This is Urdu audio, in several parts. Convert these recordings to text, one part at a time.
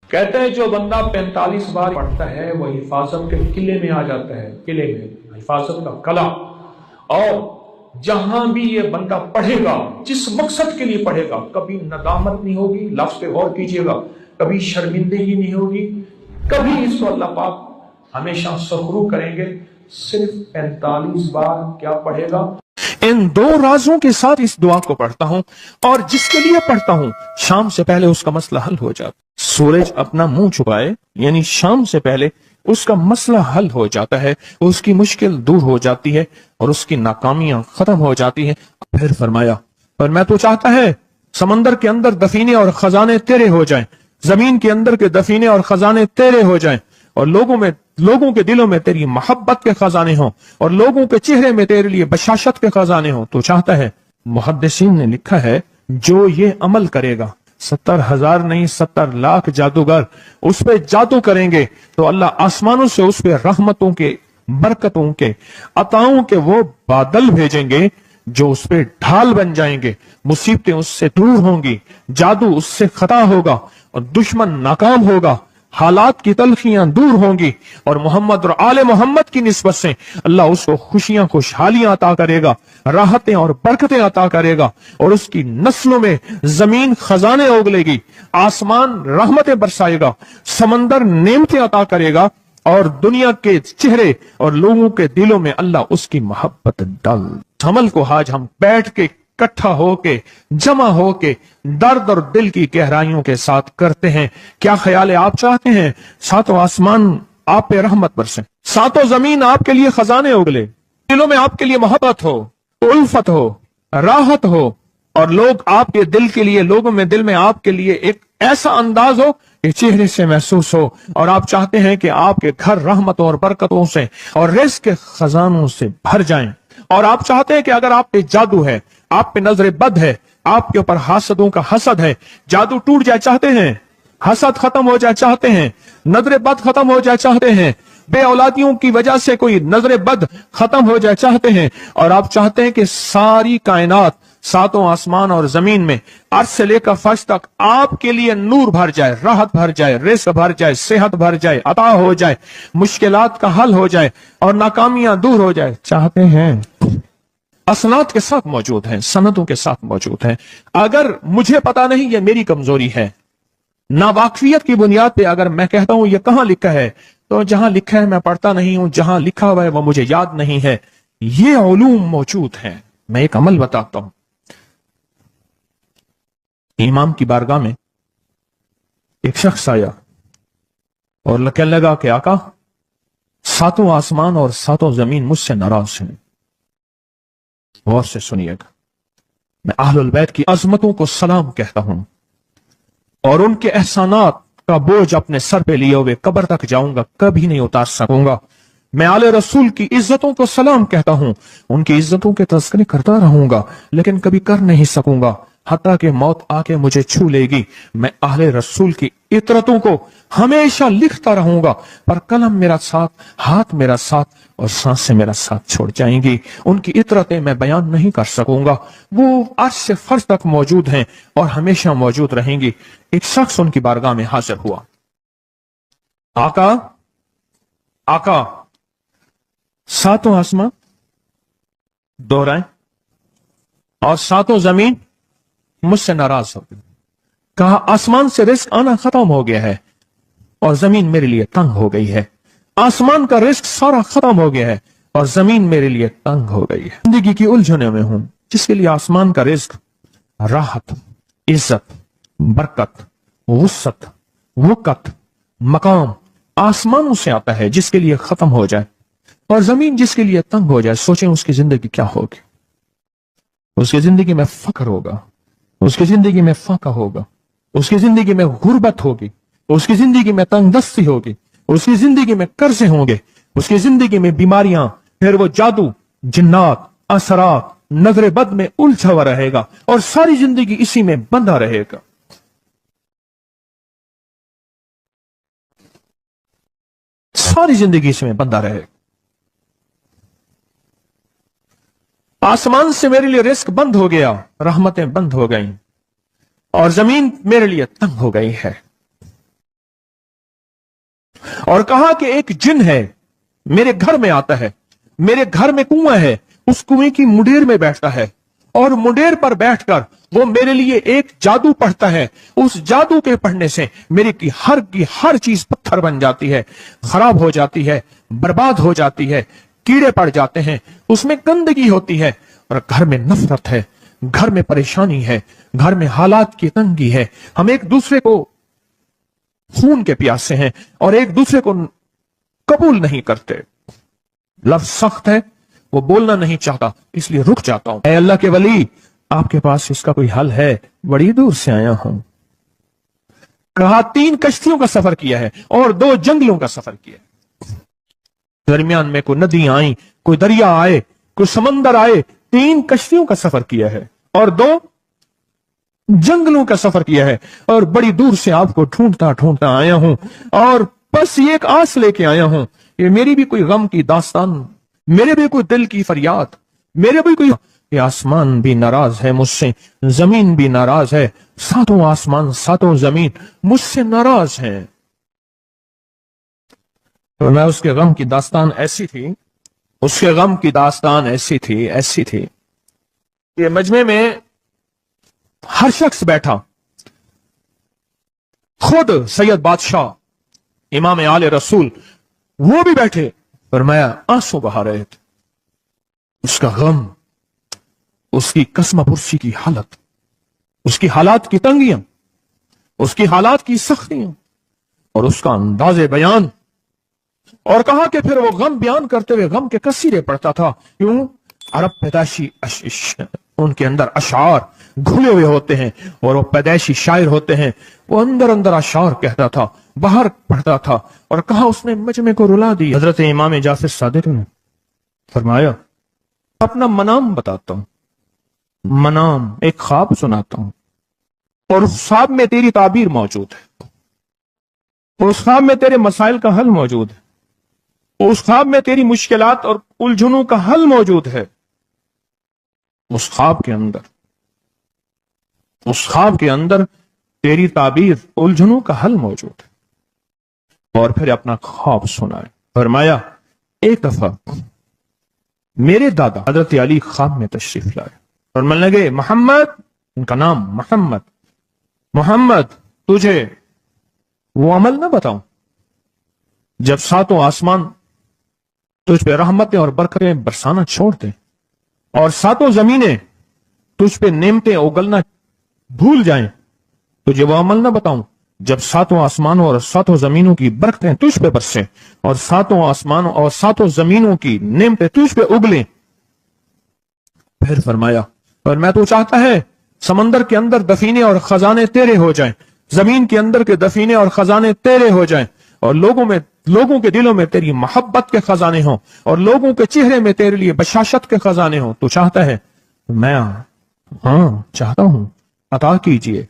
کہتے ہیں جو بندہ 45 بار پڑھتا ہے وہ حفاظت کے قلعے میں آ جاتا ہے، قلعے میں حفاظت کا قلعہ۔ اور جہاں بھی یہ بندہ پڑھے گا، جس مقصد کے لیے پڑھے گا، کبھی ندامت نہیں ہوگی، لفظ پہ غور کیجئے گا، کبھی شرمندگی نہیں ہوگی، کبھی اس کو اللہ پاک ہمیشہ سخرو کریں گے۔ صرف 45 بار کیا پڑھے گا؟ ان دو رازوں کے ساتھ اس دعا کو پڑھتا ہوں، اور جس کے لیے پڑھتا ہوں شام سے پہلے اس کا مسئلہ حل ہو جاتا۔ سورج اپنا منہ چھپائے یعنی شام سے پہلے اس کا مسئلہ حل ہو جاتا ہے، اس کی مشکل دور ہو جاتی ہے اور اس کی ناکامیاں ختم ہو جاتی ہیں۔ پھر فرمایا، اور میں تو چاہتا ہے سمندر کے اندر دفینے اور خزانے تیرے ہو جائیں، زمین کے اندر کے دفینے اور خزانے تیرے ہو جائیں، اور لوگوں کے دلوں میں تیری محبت کے خزانے ہوں، اور لوگوں کے چہرے میں تیرے لیے بشاشت کے خزانے ہوں۔ تو چاہتا ہے، محدثین نے لکھا ہے، جو یہ عمل کرے گا، 70,000 نہیں 70 لاکھ جادوگر اس پہ جادو کریں گے تو اللہ آسمانوں سے اس پہ رحمتوں کے، برکتوں کے، عطاؤں کے وہ بادل بھیجیں گے جو اس پہ ڈھال بن جائیں گے، مصیبتیں اس سے دور ہوں گی، جادو اس سے خطا ہوگا اور دشمن ناکام ہوگا، حالات کی تلخیاں دور ہوں گی، اور محمد اور آل محمد کی نسبت سے اللہ اس کو خوشیاں، خوشحالیاں عطا کرے گا، راحتیں اور برکتیں عطا کرے گا، اور اس کی نسلوں میں زمین خزانے اگلے گی، آسمان رحمتیں برسائے گا، سمندر نعمتیں عطا کرے گا، اور دنیا کے چہرے اور لوگوں کے دلوں میں اللہ اس کی محبت ڈال۔ عمل کو آج ہم بیٹھ کے اکٹھا ہو کے، جمع ہو کے، درد اور دل کی گہرائیوں کے ساتھ کرتے ہیں۔ کیا خیال ہے؟ آپ چاہتے ہیں ساتوں آسمان آپ پہ رحمت برسے، ساتوں زمین آپ کے لیے خزانے اگلے، دلوں میں آپ کے لیے محبت ہو، الفت ہو، راحت ہو، اور لوگ آپ کے دل کے لیے، لوگوں میں دل میں آپ کے لیے ایک ایسا انداز ہو کہ چہرے سے محسوس ہو، اور آپ چاہتے ہیں کہ آپ کے گھر رحمتوں اور برکتوں سے اور رزق کے خزانوں سے بھر جائیں، اور آپ چاہتے ہیں کہ اگر آپ پہ جادو ہے، آپ پہ نظر بد ہے، آپ کے اوپر حاسدوں کا حسد ہے، جادو ٹوٹ جائے چاہتے ہیں، حسد ختم ہو جائے چاہتے ہیں، نظر بد ختم ہو جائے چاہتے ہیں، بے اولادیوں کی وجہ سے کوئی نظر بد ختم ہو جائے چاہتے ہیں، اور آپ چاہتے ہیں کہ ساری کائنات، ساتوں آسمان اور زمین میں، عرش سے لے کر فرش تک آپ کے لیے نور بھر جائے، راحت بھر جائے، رزق بھر جائے، صحت بھر جائے، عطا ہو جائے، مشکلات کا حل ہو جائے اور ناکامیاں دور ہو جائے چاہتے ہیں۔ اسناد کے ساتھ موجود ہیں، سندوں کے ساتھ موجود ہیں۔ اگر مجھے پتا نہیں، یہ میری کمزوری ہے، ناواقفیت کی بنیاد پہ اگر میں کہتا ہوں یہ کہاں لکھا ہے، تو جہاں لکھا ہے میں پڑھتا نہیں ہوں، جہاں لکھا ہوا ہے وہ مجھے یاد نہیں ہے۔ یہ علوم موجود ہیں۔ میں ایک عمل بتاتا ہوں۔ امام کی بارگاہ میں ایک شخص آیا اور کہنے لگا کہ آقا، ساتوں آسمان اور ساتوں زمین مجھ سے ناراض ہیں۔ غور سے سنیے گا، میں اہل البیت کی عظمتوں کو سلام کہتا ہوں، اور ان کے احسانات کا بوجھ اپنے سر پہ لیے ہوئے قبر تک جاؤں گا، کبھی نہیں اتار سکوں گا۔ میں آل رسول کی عزتوں کو سلام کہتا ہوں، ان کی عزتوں کے تذکرے کرتا رہوں گا، لیکن کبھی کر نہیں سکوں گا، حتیٰ کہ موت آ کے مجھے چھو لے گی۔ میں اہل رسول کی عطرتوں کو ہمیشہ لکھتا رہوں گا، پر قلم میرا ساتھ، ہاتھ میرا ساتھ اور سانسیں میرا ساتھ چھوڑ جائیں گی۔ ان کی عطرتیں میں بیان نہیں کر سکوں گا، وہ عرش سے فرش تک موجود ہیں اور ہمیشہ موجود رہیں گی۔ ایک شخص ان کی بارگاہ میں حاضر ہوا۔ آقا، آقا، ساتوں آسمان دوہرائیں اور ساتوں زمین مجھ سے ناراض ہو گئی۔ کہا آسمان سے رزق آنا ختم ہو گیا ہے اور زمین میرے لیے تنگ ہو گئی ہے۔ آسمان کا رزق سارا ختم ہو گیا ہے اور زمین میرے لیے تنگ ہو گئی ہے۔ زندگی کی الجھنوں میں ہوں، جس کے لیے آسمان کا رزق، راحت، عزت، برکت، وسعت، وقت، مقام آسمانوں سے آتا ہے، جس کے لیے ختم ہو جائے، اور زمین جس کے لیے تنگ ہو جائے، سوچیں اس کی زندگی کیا ہوگی۔ اس کی زندگی میں فقر ہوگا، اس کی زندگی میں فاقہ ہوگا، اس کی زندگی میں غربت ہوگی، اس کی زندگی میں تنگ دستی ہوگی، اس کی زندگی میں قرضے ہوں گے، اس کی زندگی میں بیماریاں، پھر وہ جادو، جنات، اثرات، نظر بد میں الجھا ہوا رہے گا، اور ساری زندگی اسی میں بندھا رہے گا۔ ساری زندگی اس میں بندھا رہے گا۔ آسمان سے میرے لیے رزق بند ہو گیا، رحمتیں بند ہو گئیں، اور زمین میرے لیے تنگ ہو گئی ہے۔ اور کہا کہ ایک جن ہے میرے گھر میں آتا ہے, میرے گھر میں کنواں ہے, اس کنویں کی مڈیر میں بیٹھتا ہے اور مڈیر پر بیٹھ کر وہ میرے لیے ایک جادو پڑھتا ہے. اس جادو کے پڑھنے سے میری کی ہر چیز پتھر بن جاتی ہے, خراب ہو جاتی ہے, برباد ہو جاتی ہے, کیڑے پڑ جاتے ہیں, اس میں گندگی ہوتی ہے, اور گھر میں نفرت ہے, گھر میں پریشانی ہے, گھر میں حالات کی تنگی ہے, ہم ایک دوسرے کو خون کے پیاسے ہیں اور ایک دوسرے کو قبول نہیں کرتے. لفظ سخت ہے, وہ بولنا نہیں چاہتا, اس لیے رک جاتا ہوں. اے اللہ کے ولی, آپ کے پاس اس کا کوئی حل ہے؟ بڑی دور سے آیا ہوں. کہا 3 کشتیوں کا سفر کیا ہے اور 2 جنگلوں کا سفر کیا ہے. درمیان میں کوئی ندیاں آئیں, کوئی دریا آئے, کوئی سمندر آئے. 3 کشتیوں کا سفر کیا ہے اور 2 جنگلوں کا سفر کیا ہے, اور بڑی دور سے آپ کو ڈھونڈتا ڈھونڈتا آیا ہوں, اور بس یہ ایک آس لے کے آیا ہوں. یہ میری بھی کوئی غم کی داستان, میرے بھی کوئی دل کی فریاد, میرے بھی کوئی. یہ آسمان بھی ناراض ہے مجھ سے, زمین بھی ناراض ہے, 7 آسمان 7 زمین مجھ سے ناراض ہیں. تو میں اس کے غم کی داستان ایسی تھی, اس کے غم کی داستان ایسی تھی کہ مجمع میں ہر شخص بیٹھا, خود سید بادشاہ امام آل رسول وہ بھی بیٹھے, فرمایا آنسو بہا رہے تھے. اس کا غم, اس کی قسم پرسی کی حالت, اس کی حالات کی تنگیاں, اس کی حالات کی سختیاں, اور اس کا انداز بیان. اور کہا کہ پھر وہ غم بیان کرتے ہوئے غم کے قصیدے پڑھتا تھا. کیوں؟ عرب پیدائشی ان کے اندر اشعار گھلے ہوئے ہوتے ہیں, اور وہ پیدائشی شاعر ہوتے ہیں. وہ اندر اشعار کہتا تھا, باہر پڑھتا تھا. اور کہا اس نے مجمع کو رلا دی. حضرت امام جعفر صادق نے فرمایا اپنا منام بتاتا ہوں, منام ایک خواب سناتا ہوں, اور اس خواب میں تیری تعبیر موجود ہے, اس خواب میں تیرے مسائل کا حل موجود ہے, اس خواب میں تیری مشکلات اور الجھنوں کا حل موجود ہے. اس خواب کے اندر تیری تعبیر, الجھنوں کا حل موجود ہے. اور پھر اپنا خواب سنائے. فرمایا ایک دفعہ میرے دادا حضرت علی خواب میں تشریف لائے اور من لگے محمد, ان کا نام محمد تجھے وہ عمل نہ بتاؤں جب 7 آسمان تجھ پہ رحمتیں اور برکتیں برسانا چھوڑ دیں, اور 7 زمینیں تجھ پہ نعمتیں اگلنا بھول جائیں. تجھے وہ عمل نہ بتاؤں جب 7 آسمانوں اور 7 زمینوں کی برکتیں تجھ پہ برسیں, اور 7 آسمانوں اور 7 زمینوں کی نعمتیں تجھ پہ اگلیں. پھر فرمایا اور میں تو چاہتا ہے سمندر کے اندر دفینے اور خزانے تیرے ہو جائیں, زمین کے اندر کے دفینے اور خزانے تیرے ہو جائیں, اور لوگوں کے دلوں میں تیری محبت کے خزانے ہوں, اور لوگوں کے چہرے میں تیرے لیے بشاشت کے خزانے ہوں. تو چاہتا ہے؟ میں ہاں چاہتا ہوں, عطا کیجئے.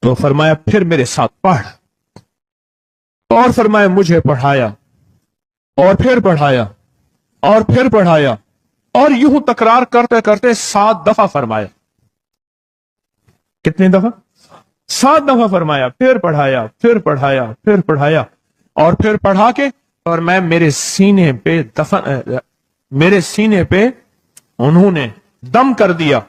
تو فرمایا پھر میرے ساتھ پڑھ, اور فرمایا مجھے پڑھایا, اور پھر پڑھایا, اور پھر پڑھایا, اور یوں تکرار کرتے کرتے 7 دفعہ فرمایا. کتنی دفعہ؟ 7 دفعہ فرمایا. پھر پڑھایا, پھر پڑھایا, پھر پڑھایا, اور پھر پڑھا کے, اور میں میرے سینے پہ انہوں نے دم کر دیا,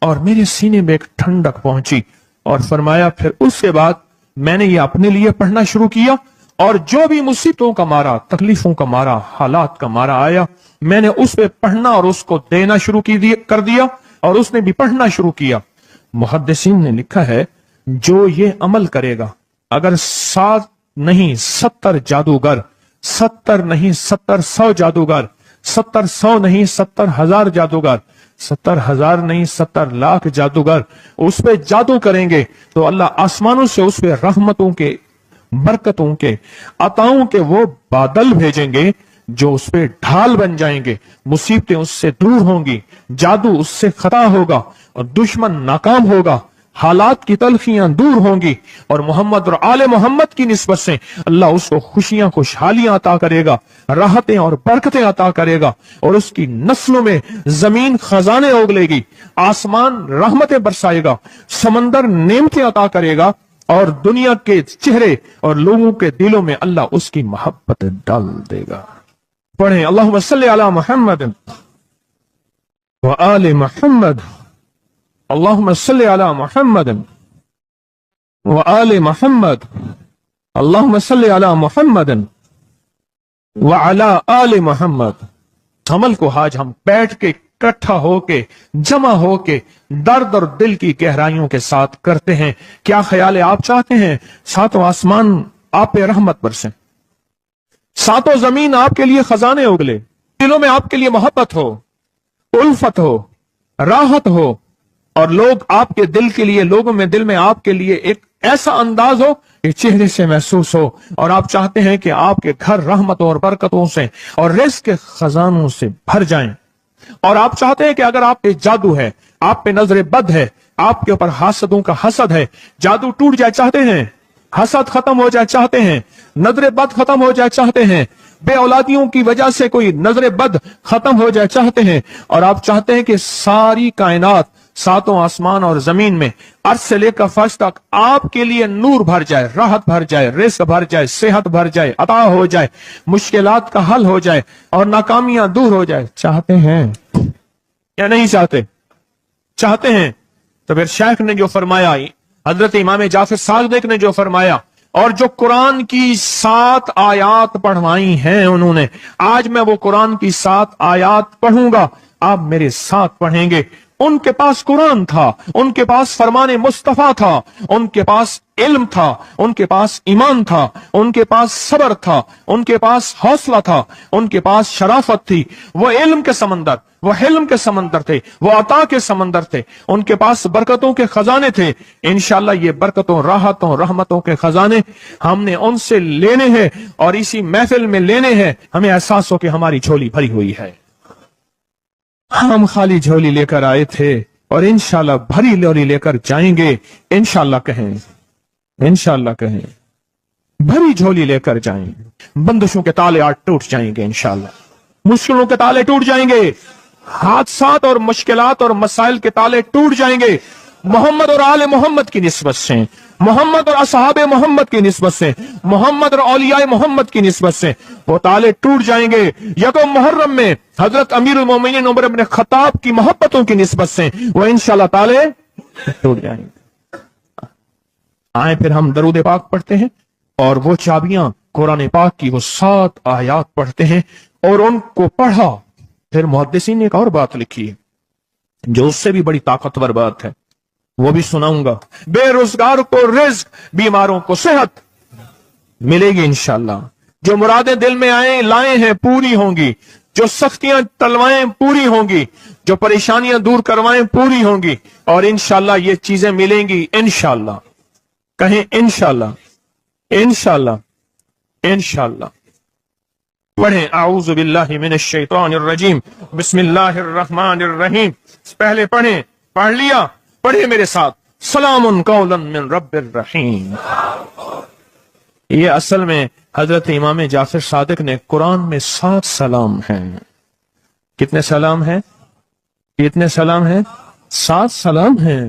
اور میرے سینے میں ایک ٹھنڈک پہنچی. اور فرمایا پھر اس کے بعد میں نے یہ اپنے لیے پڑھنا شروع کیا, اور جو بھی مصیبتوں کا مارا, تکلیفوں کا مارا, حالات کا مارا آیا, میں نے اس پہ پڑھنا اور اس کو دینا شروع کر دیا, اور اس نے بھی پڑھنا شروع کیا. محدثین نے لکھا ہے جو یہ عمل کرے گا, اگر 7 نہیں 70 جادوگر, 70 نہیں 100 جادوگر, 100 نہیں 70,000 جادوگر, 70,000 نہیں 70 لاکھ جادوگر اس پہ جادو کریں گے, تو اللہ آسمانوں سے اس پہ رحمتوں کے, برکتوں کے, عطاؤں کے وہ بادل بھیجیں گے جو اس پہ ڈھال بن جائیں گے. مصیبتیں اس سے دور ہوں گی, جادو اس سے خطا ہوگا, اور دشمن ناکام ہوگا, حالات کی تلخیاں دور ہوں گی, اور محمد اور آل محمد کی نسبت سے اللہ اس کو خوشیاں, خوشحالیاں عطا کرے گا, راحتیں اور برکتیں عطا کرے گا, اور اس کی نسلوں میں زمین خزانے اگلے گی, آسمان رحمتیں برسائے گا, سمندر نعمتیں عطا کرے گا, اور دنیا کے چہرے اور لوگوں کے دلوں میں اللہ اس کی محبت ڈال دے گا. پڑھیں اللہم صلی علی محمد وآل محمد. اللہم صلی علی محمد وآل محمد. اللہم صلی علی محمد وعلی آل محمد. عمل کو آج ہم بیٹھ کے اکٹھا ہو کے جمع ہو کے درد اور دل کی گہرائیوں کے ساتھ کرتے ہیں. کیا خیال ہے؟ آپ چاہتے ہیں ساتوں آسمان آپ پہ رحمت برسیں، ساتوں زمین آپ کے لیے خزانے اگلے، دلوں میں آپ کے لیے محبت ہو، الفت ہو، راحت ہو، اور لوگ آپ کے دل کے لیے، لوگوں میں دل میں آپ کے لیے ایک ایسا انداز ہو کہ چہرے سے محسوس ہو، اور آپ چاہتے ہیں کہ آپ کے گھر رحمتوں اور برکتوں سے اور رزق کے خزانوں سے بھر جائیں، اور آپ چاہتے ہیں کہ اگر آپ پہ جادو ہے، آپ پہ نظر بد ہے، آپ کے اوپر حاسدوں کا حسد ہے، جادو ٹوٹ جائے چاہتے ہیں، حسد ختم ہو جائے چاہتے ہیں، نظر بد ختم ہو جائے چاہتے ہیں، بے اولادیوں کی وجہ سے کوئی نظر بد ختم ہو جائے چاہتے ہیں، اور آپ چاہتے ہیں کہ ساری کائنات، ساتوں آسمان اور زمین میں عرش سے لے کر فرش تک آپ کے لیے نور بھر جائے، راحت بھر جائے، رزق بھر جائے، صحت بھر جائے، عطا ہو جائے، مشکلات کا حل ہو جائے اور ناکامیاں دور ہو جائے، چاہتے ہیں یا نہیں چاہتے؟ چاہتے ہیں. تو پھر شیخ نے جو فرمایا، حضرت امام جعفر صادق نے جو فرمایا، اور جو قرآن کی 7 آیات پڑھوائی ہیں انہوں نے، آج میں وہ قرآن کی 7 آیات پڑھوں گا، آپ میرے ساتھ پڑھیں گے. ان کے پاس قرآن تھا، ان کے پاس فرمان مصطفیٰ تھا، ان کے پاس علم تھا، ان کے پاس ایمان تھا، ان کے پاس صبر تھا، ان کے پاس حوصلہ تھا، ان کے پاس شرافت تھی. وہ علم کے سمندر، وہ حلم کے سمندر تھے، وہ عطا کے سمندر تھے، ان کے پاس برکتوں کے خزانے تھے. انشاءاللہ یہ برکتوں، راحتوں، رحمتوں کے خزانے ہم نے ان سے لینے ہیں اور اسی محفل میں لینے ہیں. ہمیں احساس ہو کہ ہماری جھولی بھری ہوئی ہے، ہم خالی جھولی لے کر آئے تھے اور انشاءاللہ بھری جھولی لے کر جائیں گے. انشاءاللہ کہیں، انشاءاللہ کہیں، بھری جھولی لے کر جائیں گے. بندشوں کے تالے آج ٹوٹ جائیں گے انشاءاللہ، مشکلوں کے تالے ٹوٹ جائیں گے، حادثات اور مشکلات اور مسائل کے تالے ٹوٹ جائیں گے. محمد اور آل محمد کی نسبت سے، محمد اور اصحاب محمد کی نسبت سے، محمد اور اولیاء محمد کی نسبت سے وہ تالے ٹوٹ جائیں گے. یکم محرم میں حضرت امیر المومنین عمر بن خطاب کی محبتوں کی نسبت سے وہ انشاءاللہ تالے ٹوٹ جائیں گے. آئیں پھر ہم درود پاک پڑھتے ہیں اور وہ چابیاں قرآن پاک کی وہ 7 آیات پڑھتے ہیں. اور ان کو پڑھا پھر محدثین نے ایک اور بات لکھی ہے جو اس سے بھی بڑی طاقتور بات ہے، وہ بھی سناؤں گا. بے روزگار کو رزق، بیماروں کو صحت ملے گی انشاءاللہ. جو مرادیں دل میں آئیں لائیں ہیں پوری ہوں گی، جو سختیاں ٹلوائیں پوری ہوں گی، جو پریشانیاں دور کروائیں پوری ہوں گی، اور انشاءاللہ یہ چیزیں ملیں گی انشاءاللہ. کہیں انشاءاللہ، انشاءاللہ، انشاءاللہ. پڑھیں اعوذ باللہ من الشیطان الرجیم، بسم اللہ الرحمن الرحیم. پہلے پڑھیں، پڑھ لیا، پڑھیں میرے ساتھ. سلام قولا من رب الرحیم. یہ اصل میں حضرت امام جعفر صادق نے قرآن میں 7 سلام ہیں. کتنے سلام ہیں؟ کتنے سلام ہیں؟ 7 سلام ہیں.